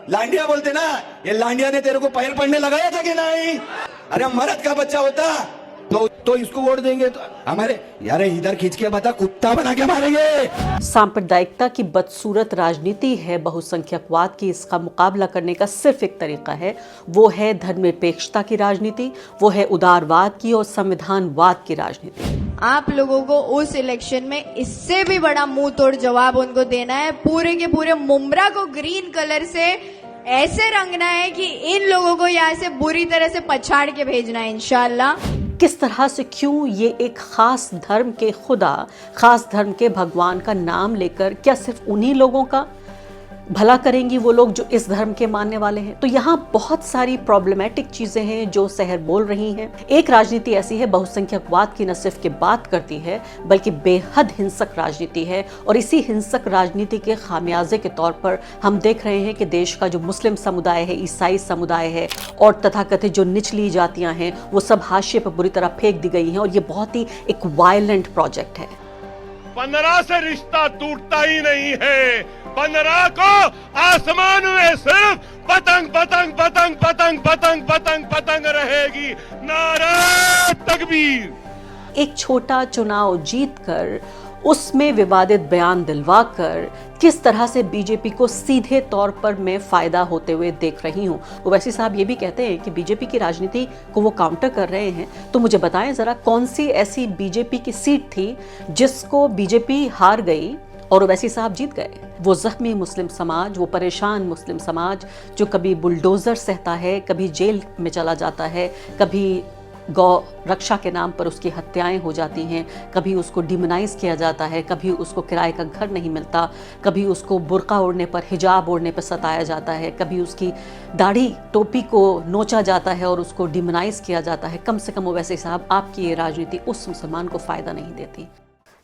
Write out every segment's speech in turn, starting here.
लांडिया बोलते ना, ये लांडिया ने तेरे को पहल पढ़ने लगाया था कि नहीं? अरे मर्द का बच्चा होता तो इसको वोट देंगे तो हमारे यार इधर खींच के बता, कुत्ता बना के मारेंगे। सांप्रदायिकता की बदसूरत राजनीति है बहुसंख्यकवाद की। इसका मुकाबला करने का सिर्फ एक तरीका है, वो है धर्मनिरपेक्षता की राजनीति, वो है उदारवाद की और संविधानवाद की राजनीति। आप लोगों को उस इलेक्शन में इससे भी बड़ा मुंह तोड़ जवाब उनको देना है। पूरे के पूरे मुमरा को ग्रीन कलर से ऐसे रंगना है कि इन लोगों को यहाँ से बुरी तरह से पछाड़ के भेजना है इंशाल्लाह। किस तरह से, क्यों ये एक खास धर्म के खुदा, खास धर्म के भगवान का नाम लेकर क्या सिर्फ उन्हीं लोगों का भला करेंगी वो लोग जो इस धर्म के मानने वाले हैं? तो यहाँ बहुत सारी प्रॉब्लमैटिक चीजें हैं जो शहर बोल रही हैं। एक राजनीति ऐसी है बहुसंख्यकवाद की न सिर्फ की बात करती है बल्कि बेहद हिंसक राजनीति है, और इसी हिंसक राजनीति के खामियाजे के तौर पर हम देख रहे हैं कि देश का जो मुस्लिम समुदाय है, ईसाई समुदाय है और तथाकथित जो निचली जातियां हैं वो सब हाशिए पर बुरी तरह फेंक दी गई हैं, और ये बहुत ही एक वायलेंट प्रोजेक्ट है। 15 से रिश्ता टूटता ही नहीं है। 15 को आसमान में सिर्फ पतंग पतंग पतंग पतंग पतंग पतंग पतंग रहेगी। नारे तकबीर। एक छोटा चुनाव जीतकर उसमें विवादित बयान दिलवाकर किस तरह से बीजेपी को सीधे तौर पर मैं फायदा होते हुए देख रही हूं। ओवैसी साहब ये भी कहते हैं कि बीजेपी की राजनीति को वो काउंटर कर रहे हैं, तो मुझे बताएं जरा कौन सी ऐसी बीजेपी की सीट थी जिसको बीजेपी हार गई और ओवैसी साहब जीत गए? वो जख्मी मुस्लिम समाज, वो परेशान मुस्लिम समाज जो कभी बुलडोजर सहता है, कभी जेल में चला जाता है, कभी गौ रक्षा के नाम पर उसकी हत्याएं हो जाती हैं, कभी उसको डिमोनाइज किया जाता है, कभी उसको किराए का घर नहीं मिलता, कभी उसको बुर्का ओढ़ने पर, हिजाब ओढ़ने पर सताया जाता है, कभी उसकी दाढ़ी टोपी को नोचा जाता है और उसको डिमोनाइज किया जाता है। कम से कम ओवैसी साहब आपकी ये राजनीति उस मुसलमान को फ़ायदा नहीं देती।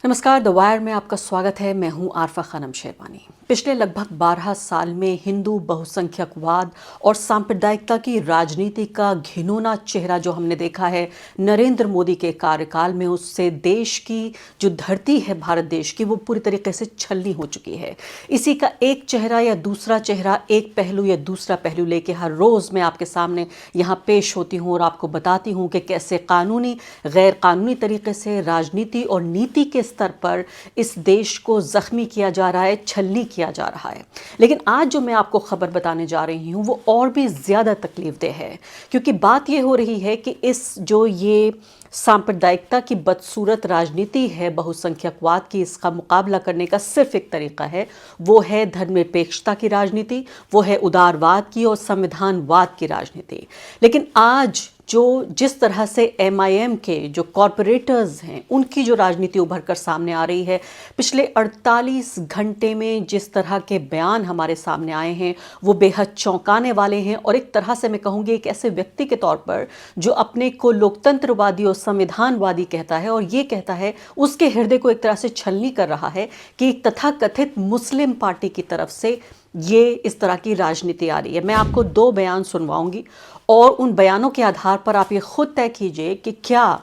नमस्कार, द वायर में आपका स्वागत है। मैं हूं आरफा खानम शेरवानी। पिछले लगभग 12 साल में हिंदू बहुसंख्यकवाद और सांप्रदायिकता की राजनीति का घिनौना चेहरा जो हमने देखा है नरेंद्र मोदी के कार्यकाल में, उससे देश की जो धरती है भारत देश की, वो पूरी तरीके से छलनी हो चुकी है। इसी का एक चेहरा या दूसरा चेहरा, एक पहलू या दूसरा पहलू लेके हर रोज़ मैं आपके सामने यहाँ पेश होती हूँ और आपको बताती हूँ कि कैसे कानूनी गैर कानूनी तरीके से राजनीति और नीति के स्तर पर इस देश को जख्मी किया जा रहा है, छलनी किया जा रहा है। लेकिन आज जो मैं आपको खबर बताने जा रही हूँ वो और भी ज़्यादा तकलीफदेह है, क्योंकि बात ये हो रही है कि इस जो ये सांप्रदायिकता की बदसूरत राजनीति है बहुसंख्यकवाद की, इसका मुकाबला करने का सिर्फ एक तरीका है, वो है धर्मनिरपेक्षता की राजनीति, वो है उदारवाद की और संविधानवाद की राजनीति। लेकिन आज जो जिस तरह से MIM के जो कॉरपोरेटर्स हैं उनकी जो राजनीति उभर कर सामने आ रही है, पिछले 48 घंटे में जिस तरह के बयान हमारे सामने आए हैं वो बेहद चौंकाने वाले हैं। और एक तरह से मैं कहूँगी एक ऐसे व्यक्ति के तौर पर जो अपने को लोकतंत्रवादी और संविधानवादी कहता है और ये कहता है, उसके हृदय को एक तरह से छलनी कर रहा है कि एक तथाकथित मुस्लिम पार्टी की तरफ से ये इस तरह की राजनीति आ रही है। मैं आपको 2 बयान सुनवाऊंगी और उन बयानों के आधार पर आप ये खुद तय कीजिए कि क्या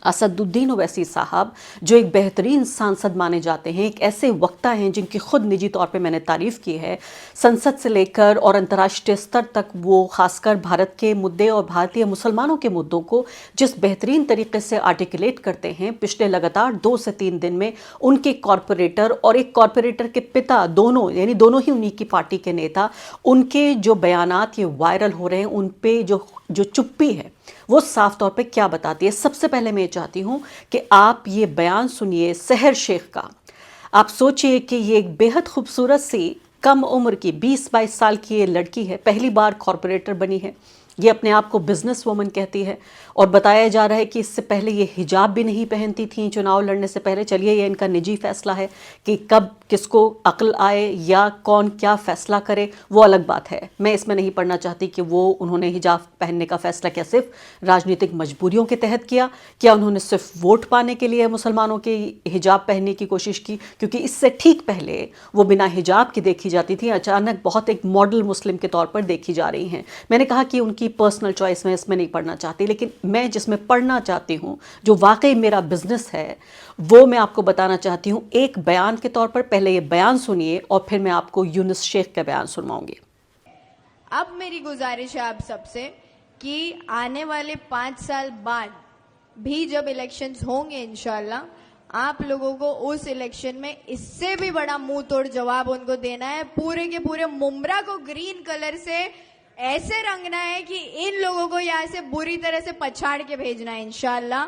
असदुद्दीन ओवैसी साहब, जो एक बेहतरीन सांसद माने जाते हैं, एक ऐसे वक्ता हैं जिनकी खुद निजी तौर पे मैंने तारीफ़ की है, संसद से लेकर और अंतर्राष्ट्रीय स्तर तक वो खासकर भारत के मुद्दे और भारतीय मुसलमानों के मुद्दों को जिस बेहतरीन तरीके से आर्टिकुलेट करते हैं, पिछले लगातार 2 से 3 दिन में उनके कॉरपोरेटर और एक कॉरपोरेटर के पिता, दोनों यानी दोनों ही उन्हीं की पार्टी के नेता, उनके जो बयानात ये वायरल हो रहे हैं, उन पे जो चुप्पी है वो साफ तौर पे क्या बताती है। सबसे पहले मैं चाहती हूँ कि आप ये बयान सुनिए सहर शेख का। आप सोचिए कि ये एक बेहद खूबसूरत सी कम उम्र की 20-22 साल की ये लड़की है, पहली बार कॉरपोरेटर बनी है, ये अपने आप को बिजनेस वूमन कहती है और बताया जा रहा है कि इससे पहले ये हिजाब भी नहीं पहनती थी चुनाव लड़ने से पहले। चलिए ये इनका निजी फैसला है कि कब किसको अक्ल आए या कौन क्या फैसला करे, वो अलग बात है। मैं इसमें नहीं पढ़ना चाहती कि वो उन्होंने हिजाब पहनने का फैसला क्या सिर्फ राजनीतिक मजबूरियों के तहत किया, क्या उन्होंने सिर्फ वोट पाने के लिए मुसलमानों के हिजाब पहनने की कोशिश की, क्योंकि इससे ठीक पहले वो बिना हिजाब की देखी जाती थी, अचानक बहुत एक मॉडल मुस्लिम के तौर पर देखी जा रही हैं। मैंने कहा कि उनकी पर्सनल चॉइस में इसमें नहीं पढ़ना चाहती, लेकिन मैं जिसमें पढ़ना चाहती हूँ, जो वाकई मेरा बिजनेस है, वो मैं आपको बताना चाहती हूँ एक बयान के तौर पर। पहले ये बयान सुनिए और फिर मैं आपको यूनुस शेख का बयान सुनवाऊंगी। अब मेरी गुजारिश है आप सबसे कि आने वाले 5 साल बाद भी जब इलेक्शंस होंगे इंशाल्लाह, आप लोगों को उस इलेक्शन में इससे भी बड़ा मुंह तोड़ जवाब उनको देना है। पूरे के पूरे मुमरा को ग्रीन कलर से ऐसे रंगना है कि इन लोगों को यहाँ से बुरी तरह से पछाड़ के भेजना है इंशाल्लाह।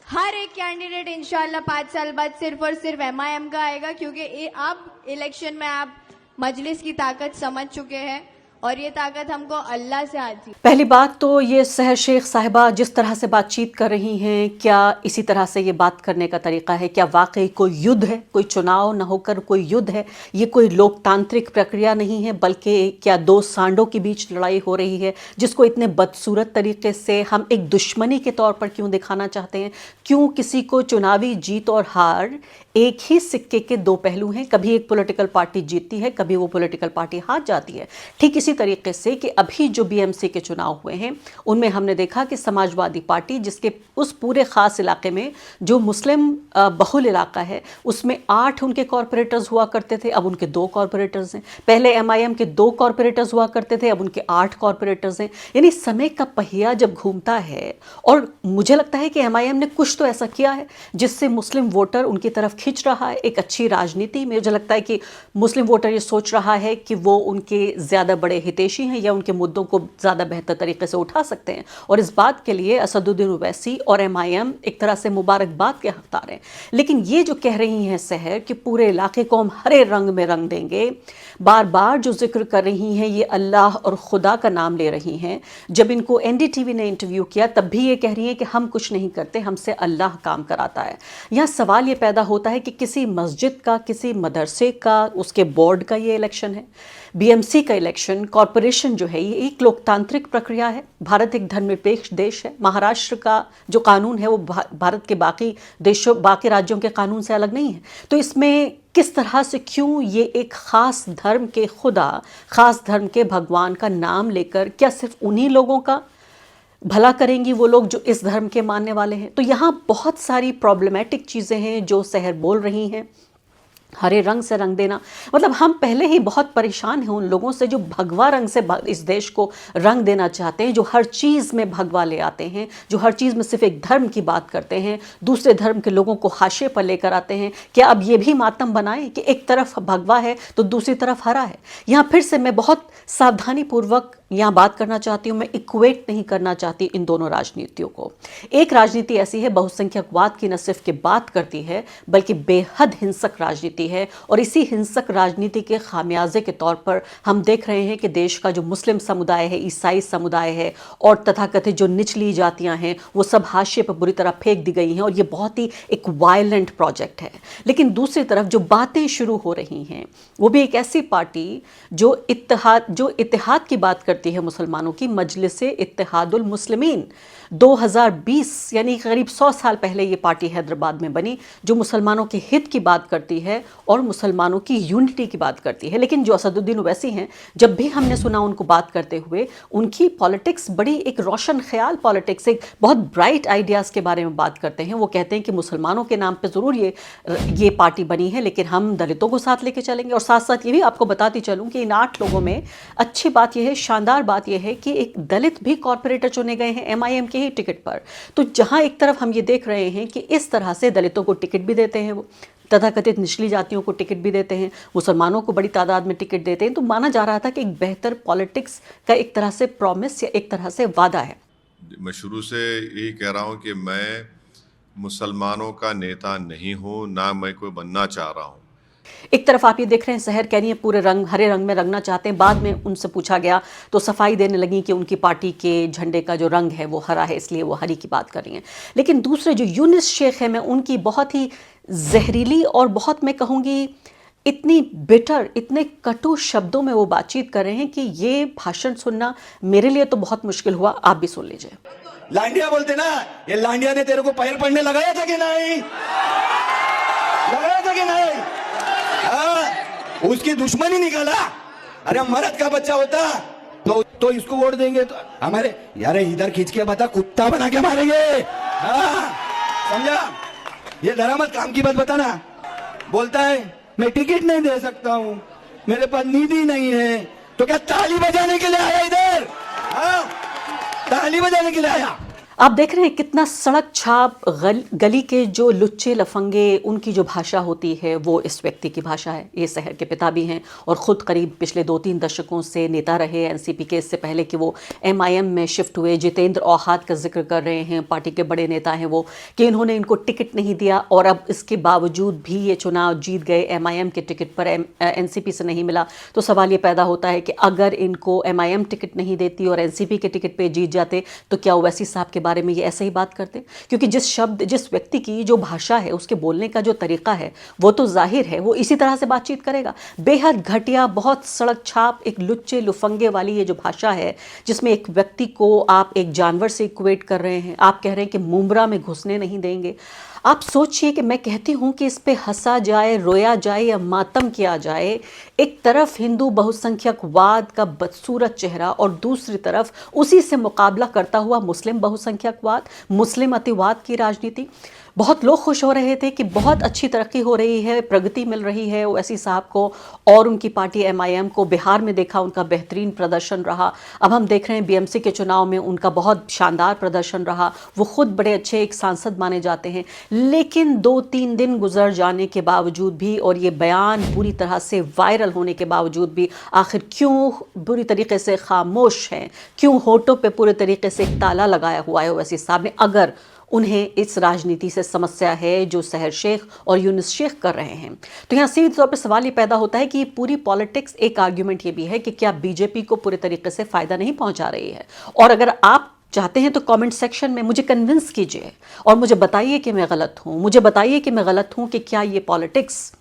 हर एक कैंडिडेट इंशाल्लाह 5 साल बाद सिर्फ और सिर्फ MIM का आएगा, क्योंकि अब इलेक्शन में आप मजलिस की ताकत समझ चुके हैं और ये ताकत हमको अल्लाह से आती है। पहली बात तो ये सहर शेख साहिबा जिस तरह से बातचीत कर रही हैं, क्या इसी तरह से ये बात करने का तरीका है? क्या वाकई कोई युद्ध है? कोई चुनाव न होकर कोई युद्ध है? ये कोई लोकतांत्रिक प्रक्रिया नहीं है, बल्कि क्या दो सांडों के बीच लड़ाई हो रही है, जिसको इतने बदसूरत तरीके से हम एक दुश्मनी के तौर पर क्यों दिखाना चाहते हैं? क्यों किसी को चुनावी जीत और हार एक ही सिक्के के दो पहलू हैं? कभी एक पॉलिटिकल पार्टी जीतती है, कभी वो पॉलिटिकल पार्टी हार जाती है। ठीक इसी तरीके से कि अभी जो BMC के चुनाव हुए हैं उनमें हमने देखा कि समाजवादी पार्टी, जिसके उस पूरे खास इलाके में जो मुस्लिम बहुल इलाका है, उसमें 8 उनके कॉरपोरेटर्स हुआ करते थे, अब उनके 2 कॉरपोरेटर्स हैं। पहले MIM के 2 कॉरपोरेटर्स हुआ करते थे, अब उनके 8 कॉरपोरेटर्स हैं। यानी समय का पहिया जब घूमता है, और मुझे लगता है कि MIM ने कुछ तो ऐसा किया है जिससे मुस्लिम वोटर उनकी तरफ खिंच रहा है। एक अच्छी राजनीति, मुझे लगता है कि मुस्लिम वोटर ये सोच रहा है कि वो उनके ज़्यादा बड़े हितैषी हैं या उनके मुद्दों को ज़्यादा बेहतर तरीके से उठा सकते हैं, और इस बात के लिए असदुद्दीन ओवैसी और MIM एक तरह से मुबारकबाद के हकदार हैं। लेकिन ये जो कह रही हैं सहर कि पूरे इलाके को हम हरे रंग में रंग देंगे, बार बार जो जिक्र कर रही हैं ये अल्लाह और खुदा का नाम ले रही हैं। जब इनको NDTV ने इंटरव्यू किया तब भी ये कह रही हैं कि हम कुछ नहीं करते, हमसे अल्लाह काम कराता है। यहाँ सवाल ये पैदा होता है कि किसी मस्जिद का, किसी मदरसे का, उसके बोर्ड का ये इलेक्शन है, BMC का इलेक्शन, कॉरपोरेशन जो है, ये एक लोकतांत्रिक प्रक्रिया है। भारत एक धर्मनिरपेक्ष देश है। महाराष्ट्र का जो कानून है वो भारत के बाकी देशों, बाकी राज्यों के कानून से अलग नहीं है। तो इसमें किस तरह से, क्यों ये एक ख़ास धर्म के खुदा, ख़ास धर्म के भगवान का नाम लेकर, क्या सिर्फ उन्हीं लोगों का भला करेंगी वो लोग जो इस धर्म के मानने वाले हैं? तो यहाँ बहुत सारी प्रॉब्लमेटिक चीज़ें हैं जो सहर बोल रही हैं। हरे रंग से रंग देना, मतलब हम पहले ही बहुत परेशान हैं उन लोगों से जो भगवा रंग से इस देश को रंग देना चाहते हैं, जो हर चीज़ में भगवा ले आते हैं, जो हर चीज़ में सिर्फ एक धर्म की बात करते हैं, दूसरे धर्म के लोगों को हाशिए पर लेकर आते हैं। क्या अब ये भी मातम बनाएं कि एक तरफ भगवा है तो दूसरी तरफ हरा है? यहाँ फिर से मैं बहुत सावधानी पूर्वक यहाँ बात करना चाहती हूँ, मैं इक्वेट नहीं करना चाहती इन दोनों राजनीतियों को। एक राजनीति ऐसी है बहुसंख्यकवाद की न सिर्फ की बात करती है बल्कि बेहद हिंसक राजनीति है, और इसी हिंसक राजनीति के खामियाजे के तौर पर हम देख रहे हैं कि देश का जो मुस्लिम समुदाय है, ईसाई समुदाय है और तथाकथित जो निचली जातियां हैं वो सब हाशिए पर बुरी तरह फेंक दी गई हैं, और ये बहुत ही एक वायलेंट प्रोजेक्ट है। लेकिन दूसरी तरफ जो बातें शुरू हो रही हैं वो भी एक ऐसी पार्टी जो इत्तेहाद की बात करती है मुसलमानों की, मजलिस इत्तेहादुल मुस्लिमीन। 2020 यानी करीब 100 साल पहले ये पार्टी हैदराबाद में बनी, जो मुसलमानों के हित की बात करती है और मुसलमानों की यूनिटी की बात करती है। लेकिन जो असदुद्दीन ओवैसी हैं, जब भी हमने सुना उनको बात करते हुए, उनकी पॉलिटिक्स बड़ी एक रोशन ख्याल पॉलिटिक्स, एक बहुत ब्राइट आइडियाज़ के बारे में बात करते हैं। वो कहते हैं कि मुसलमानों के नाम पे ज़रूर ये पार्टी बनी है, लेकिन हम दलितों को साथ लेके चलेंगे। और साथ साथ ये भी आपको बताती चलूँ कि इन 8 लोगों में अच्छी बात यह है, शानदार बात यह है कि एक दलित भी कॉरपोरेटर चुने गए हैं MIM के ही टिकट पर। तो जहां एक तरफ हम ये देख रहे हैं कि इस तरह से दलितों को टिकट भी देते हैं, वो तथाकथित निचली जातियों को टिकट भी देते हैं, मुसलमानों को बड़ी तादाद में टिकट देते हैं, तो माना जा रहा था कि एक बेहतर पॉलिटिक्स का एक तरह से प्रॉमिस या एक तरह से वादा है। मैं शुरू से यही कह रहा हूं कि मैं मुसलमानों का नेता नहीं हूं, ना मैं कोई बनना चाह रहा हूं। एक तरफ आप ये देख रहे हैं सहर कह रही है पूरे रंग हरे रंग में रंगना चाहते हैं, बाद में उनसे पूछा गया तो सफाई देने लगी कि उनकी पार्टी के झंडे का जो रंग है वो हरा है, इसलिए वो हरी की बात कर रही हैं। लेकिन दूसरे जो यूनिस शेख है, मैं उनकी बहुत ही जहरीली और बहुत, मैं कहूँगी इतनी बिटर, इतने कटु शब्दों में वो बातचीत कर रहे हैं कि ये भाषण सुनना मेरे लिए तो बहुत मुश्किल हुआ। आप भी सुन लीजिए। लांडिया बोलते ना, ये लांडिया ने तेरे को पहल पढ़ने लगाया था कि नहीं? लगाया था कि नहीं? उसकी दुश्मनी निकाला। अरे मर्द का बच्चा होता तो इसको वोट देंगे तो हमारे यार इधर खींच के बता, कुत्ता बना के मारेंगे। समझा? ये दरामद काम की बात बताना। बोलता है मैं टिकट नहीं दे सकता हूँ, मेरे पास निधि नहीं है, तो क्या ताली बजाने के लिए आया इधर? हाँ, ताली बजाने के लिए आया। आप देख रहे हैं कितना सड़क छाप गली के जो लुच्चे लफंगे उनकी जो भाषा होती है वो इस व्यक्ति की भाषा है। ये शहर के पिता भी हैं और ख़ुद करीब पिछले 2-3 दशकों से नेता रहे एनसीपी के, इससे पहले कि वो एमआईएम में शिफ्ट हुए। जितेंद्र औहाद का जिक्र कर रहे हैं, पार्टी के बड़े नेता हैं वो, कि इन्होंने इनको टिकट नहीं दिया और अब इसके बावजूद भी ये चुनाव जीत गए। एमआईएम के टिकट पर एनसीपी से नहीं मिला तो सवाल ये पैदा होता है कि अगर इनको एमआईएम टिकट नहीं देती और एनसीपी के टिकट पर जीत जाते तो क्या ओवैसी साहब के बारे में ये ऐसे ही बात करते? क्योंकि जिस व्यक्ति की जो भाषा है, उसके बोलने का जो तरीका है, वो तो जाहिर है वो इसी तरह से बातचीत करेगा। बेहद घटिया, बहुत सड़क छाप, एक लुच्चे लुफंगे वाली ये जो भाषा है, जिसमें एक व्यक्ति को आप एक जानवर से इक्वेट कर रहे हैं। आप कह रहे हैं कि मुमरा में घुसने नहीं देंगे। आप सोचिए कि मैं कहती हूँ कि इस पे हंसा जाए, रोया जाए या मातम किया जाए। एक तरफ हिंदू बहुसंख्यकवाद का बदसूरत चेहरा और दूसरी तरफ उसी से मुकाबला करता हुआ मुस्लिम बहुसंख्यकवाद, मुस्लिम अतिवाद की राजनीति। बहुत लोग खुश हो रहे थे कि बहुत अच्छी तरक्की हो रही है, प्रगति मिल रही है ओवैसी साहब को और उनकी पार्टी एमआईएम को। बिहार में देखा उनका बेहतरीन प्रदर्शन रहा। अब हम देख रहे हैं बीएमसी के चुनाव में उनका बहुत शानदार प्रदर्शन रहा। वो खुद बड़े अच्छे एक सांसद माने जाते हैं। लेकिन 2-3 दिन गुजर जाने के बावजूद भी और ये बयान पूरी तरह से वायरल होने के बावजूद भी आखिर क्यों बुरी तरीके से खामोश हैं? क्यों होठों पे पूरे तरीके से एक ताला लगाया हुआ है ओवैसी साहब ने, अगर उन्हें इस राजनीति से समस्या है जो सहर शेख और यूनुस शेख कर रहे हैं? तो यहाँ सीधे तौर पर सवाल ये पैदा होता है कि ये पूरी पॉलिटिक्स, एक आर्ग्यूमेंट ये भी है कि क्या बीजेपी को पूरे तरीके से फ़ायदा नहीं पहुंचा रही है? और अगर आप चाहते हैं तो कमेंट सेक्शन में मुझे कन्विंस कीजिए और मुझे बताइए कि मैं गलत हूँ। मुझे बताइए कि मैं गलत हूँ कि क्या ये पॉलिटिक्स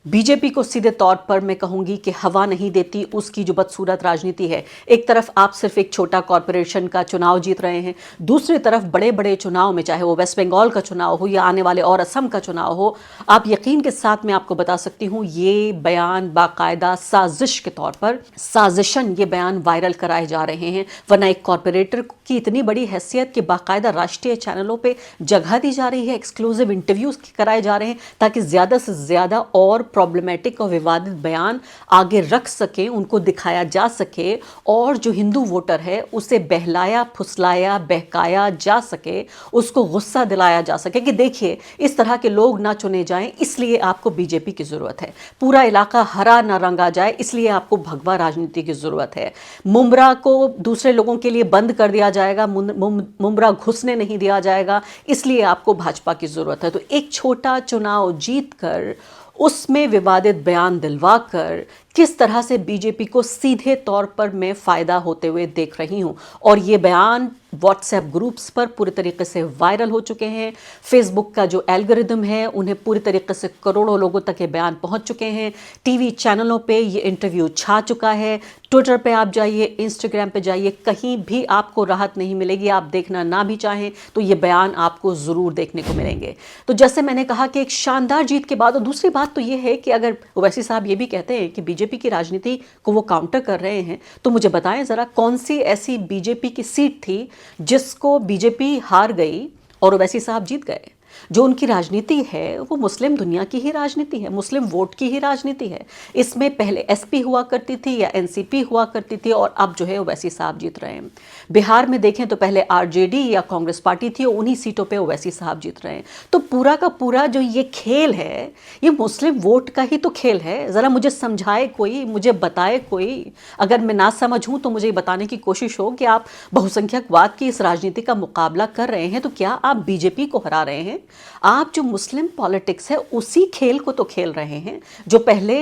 बीजेपी को सीधे तौर पर मैं कहूंगी कि हवा नहीं देती, उसकी जो बदसूरत राजनीति है। एक तरफ आप सिर्फ एक छोटा कॉरपोरेशन का चुनाव जीत रहे हैं, दूसरी तरफ बड़े बड़े चुनाव में, चाहे वो वेस्ट बंगाल का चुनाव हो या आने वाले और असम का चुनाव हो, आप यकीन के साथ मैं आपको बता सकती हूँ ये बयान बाकायदा साजिश के तौर पर, साजिशन ये बयान वायरल कराए जा रहे हैं। वरना एक कॉरपोरेटर की इतनी बड़ी हैसियत कि बाकायदा राष्ट्रीय चैनलों पर जगह दी जा रही है, एक्सक्लूसिव इंटरव्यूज कराए जा रहे हैं ताकि ज़्यादा से ज़्यादा और प्रॉब्लमेटिक और विवादित बयान आगे रख सके, उनको दिखाया जा सके और जो हिंदू वोटर है उसे बहलाया फुसलाया बहकाया जा सके, उसको गुस्सा दिलाया जा सके कि देखिए इस तरह के लोग ना चुने जाएं, इसलिए आपको बीजेपी की ज़रूरत है। पूरा इलाका हरा ना रंगा जाए, इसलिए आपको भगवा राजनीति की ज़रूरत है। मुमरा को दूसरे लोगों के लिए बंद कर दिया जाएगा, मुमरा घुसने नहीं दिया जाएगा, इसलिए आपको भाजपा की ज़रूरत है। तो एक छोटा चुनाव जीत कर उसमें विवादित बयान दिलवाकर किस तरह से बीजेपी को सीधे तौर पर मैं फ़ायदा होते हुए देख रही हूँ। और ये बयान व्हाट्सएप ग्रुप्स पर पूरी तरीके से वायरल हो चुके हैं। फेसबुक का जो एल्गोरिदम है उन्हें पूरी तरीके से करोड़ों लोगों तक ये बयान पहुँच चुके हैं। टीवी चैनलों पे ये इंटरव्यू छा चुका है। ट्विटर पे आप जाइए, इंस्टाग्राम पे जाइए, कहीं भी आपको राहत नहीं मिलेगी। आप देखना ना भी चाहें तो ये बयान आपको ज़रूर देखने को मिलेंगे। तो जैसे मैंने कहा कि एक शानदार जीत के बाद, और दूसरी बात तो ये है कि अगर ओवैसी साहब ये भी कहते हैं कि बीजेपी की राजनीति को वो काउंटर कर रहे हैं, तो मुझे बताएं ज़रा कौन सी ऐसी बीजेपी की सीट थी जिसको बीजेपी हार गई और ओवैसी साहब जीत गए? जो उनकी राजनीति है वो मुस्लिम दुनिया की ही राजनीति है, मुस्लिम वोट की ही राजनीति है। इसमें पहले एसपी हुआ करती थी या एनसीपी हुआ करती थी और अब जो है ओवैसी साहब जीत रहे हैं। बिहार में देखें तो पहले आरजेडी या कांग्रेस पार्टी थी और उन्हीं सीटों पे ओवैसी साहब जीत रहे हैं। तो पूरा का पूरा जो ये खेल है ये मुस्लिम वोट का ही तो खेल है। ज़रा मुझे समझाए कोई, मुझे बताए कोई। अगर मैं ना समझूँ तो मुझे बताने की कोशिश हो कि आप बहुसंख्यकवाद की इस राजनीति का मुकाबला कर रहे हैं तो क्या आप बीजेपी को हरा रहे हैं? आप जो मुस्लिम पॉलिटिक्स है उसी खेल को तो खेल रहे हैं जो पहले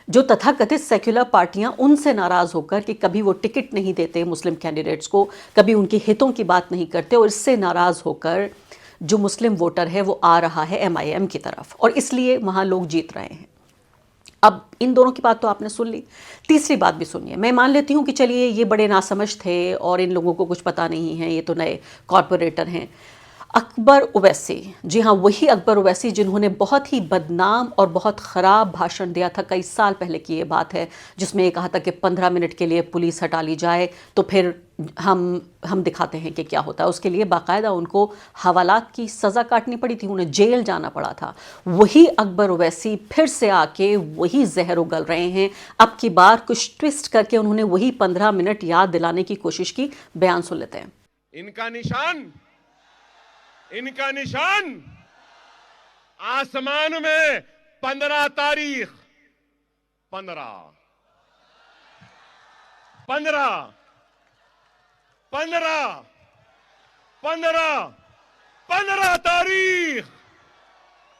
जो तथाकथित सेक्युलर पार्टियां उनसे नाराज होकर कि कभी वो टिकट नहीं देते मुस्लिम कैंडिडेट्स को, कभी उनके हितों की बात नहीं करते, और इससे नाराज होकर जो मुस्लिम वोटर है वो आ रहा है एमआईएम की तरफ और इसलिए वहां लोग जीत रहे हैं। अब इन दोनों की बात तो आपने सुन ली, तीसरी बात भी सुनिए। मैं मान लेती हूँ कि चलिए ये बड़े नासमझ थे और इन लोगों को कुछ पता नहीं है, ये तो नए कॉरपोरेटर हैं। अकबर ओवैसी, जी हाँ, वही अकबर ओवैसी जिन्होंने बहुत ही बदनाम और बहुत ख़राब भाषण दिया था कई साल पहले की ये बात है, जिसमें ये कहा था कि 15 मिनट के लिए पुलिस हटा ली जाए तो फिर हम दिखाते हैं कि क्या होता है। उसके लिए बाकायदा उनको हवालात की सज़ा काटनी पड़ी थी, उन्हें जेल जाना पड़ा था। वही अकबर ओवैसी फिर से आके वही जहर उगल रहे हैं। अब की बार कुछ ट्विस्ट करके उन्होंने वही 15 मिनट याद दिलाने की कोशिश की। बयान सुन लेते हैं। इनका निशान आसमान में 15 तारीख 15 तारीख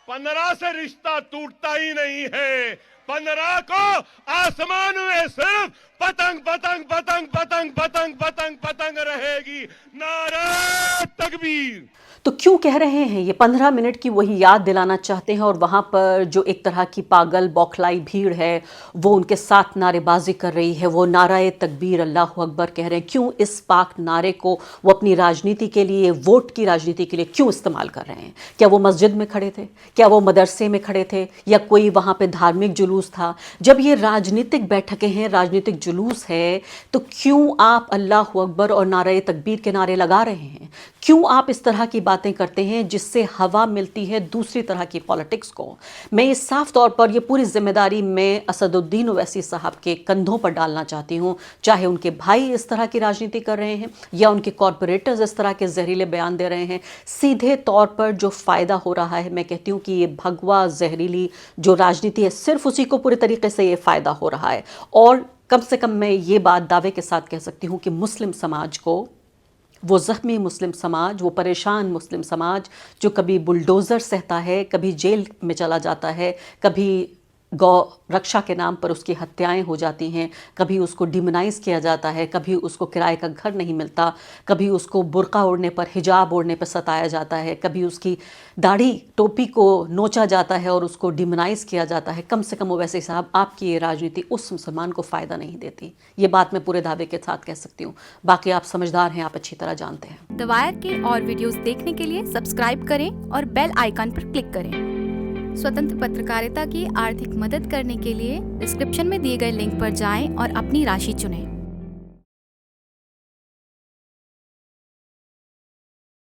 15 से रिश्ता टूटता ही नहीं है। 15 को आसमान में सिर्फ पतंग पतंग पतंग पतंग पतंग पतंग पतंग रहेगी। नारे तकबीर। तो क्यों कह रहे हैं ये 15 मिनट की वही याद दिलाना चाहते हैं, और वहाँ पर जो एक तरह की पागल बौखलाई भीड़ है वो उनके साथ नारेबाजी कर रही है, वो नाराए तकबीर अल्लाहु अकबर कह रहे हैं। क्यों इस पाक नारे को वो अपनी राजनीति के लिए, वोट की राजनीति के लिए क्यों इस्तेमाल कर रहे हैं? क्या वो मस्जिद में खड़े थे? क्या वो मदरसे में खड़े थे? या कोई वहाँ पे धार्मिक जुलूस था? जब ये राजनीतिक बैठकें हैं, राजनीतिक जुलूस है, तो क्यों आप अल्लाहु अकबर और नारे तकबीर के नारे लगा रहे हैं? क्यों आप इस तरह की बातें करते हैं जिससे हवा मिलती है दूसरी तरह की पॉलिटिक्स को? मैं इस साफ तौर पर ये पूरी जिम्मेदारी मैं असदुद्दीन ओवैसी साहब के कंधों पर डालना चाहती हूँ। चाहे उनके भाई इस तरह की राजनीति कर रहे हैं या उनके कॉरपोरेटर्स इस तरह के जहरीले बयान दे रहे हैं, सीधे तौर पर जो फ़ायदा हो रहा है, मैं कहती हूँ कि ये भगवा जहरीली जो राजनीति है, सिर्फ उसी को पूरे तरीके से ये फ़ायदा हो रहा है। और कम से कम मैं ये बात दावे के साथ कह सकती हूँ कि मुस्लिम समाज को, वो ज़ख्मी मुस्लिम समाज, वो परेशान मुस्लिम समाज जो कभी बुलडोज़र सहता है, कभी जेल में चला जाता है, कभी गौ रक्षा के नाम पर उसकी हत्याएं हो जाती हैं, कभी उसको डिमोनाइज़ किया जाता है, कभी उसको किराए का घर नहीं मिलता, कभी उसको बुर्का ओढ़ने पर, हिजाब ओढ़ने पर सताया जाता है, कभी उसकी दाढ़ी टोपी को नोचा जाता है और उसको डिमोनाइज़ किया जाता है। कम से कम ओवैसी साहब, आपकी ये राजनीति उस मुसलमान को फ़ायदा नहीं देती। ये बात मैं पूरे दावे के साथ कह सकती हूँ। बाकी आप समझदार हैं, आप अच्छी तरह जानते हैं। द वायर के और वीडियोस देखने के लिए सब्सक्राइब करें और बेल आइकन पर क्लिक करें। स्वतंत्र पत्रकारिता की आर्थिक मदद करने के लिए डिस्क्रिप्शन में दिए गए लिंक पर जाएं और अपनी राशि चुनें।